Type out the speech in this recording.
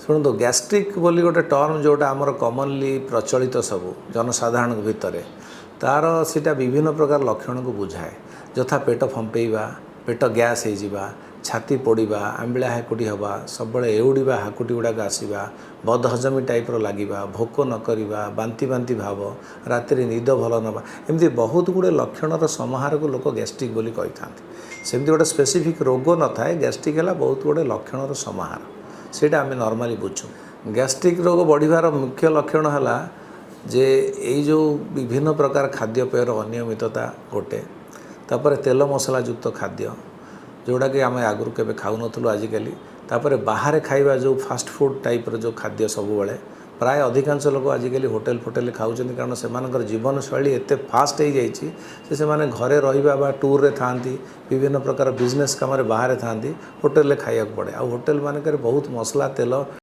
शुणु गैस्ट्रिक बोली गोटे टर्म जोटा आमर कॉमनली प्रचलित सब जनसाधारण भितर तार सीटा विभिन्न प्रकार लक्षण को बुझाए यथा पेट फंपेवा पेट गैस हो छाती पोड़ा आंबिला हाकुटी हवा सब एउड़ा हाकुटी गुड़ाक आसवा बदहजमी टाइप्र लगे भोक न करवा बांति बांति भाव राति निद भल नवा एमती बहुत गुड़े लक्षणर समाहार को लोक गैस्ट्रिक बोली कही था सेमती गोटे स्पेसिफिक रोग न थाए गैस्ट्रिक है बहुत गुड़े लक्षणर समाहार सेटा आम नॉर्मली बुझू गैस्ट्रिक रोग बढ़िवार मुख्य लक्षण है जे यही जो विभिन्न प्रकार खाद्यपेयर अनियमितता गोटे तापर तेल मसला युक्त खाद्य जोड़ा कि आम आगुरी केवे खाऊ नथुलु आजिकली तापर बाहर खाइबा जो फास्ट फूड टाइप जो खाद्य सब बेले प्राय अधिकांश लोक आजिकली होटेल फोटेल खाऊँ कारण से जीवन शैली एत फास्ट हो जाइए से माने घरे रहिबा टूर रे थांती विभिन्न प्रकार बिजनेस काम बाहर थांती होटेल खाइबा पड़े आ होटेल मानक बहुत मसला तेल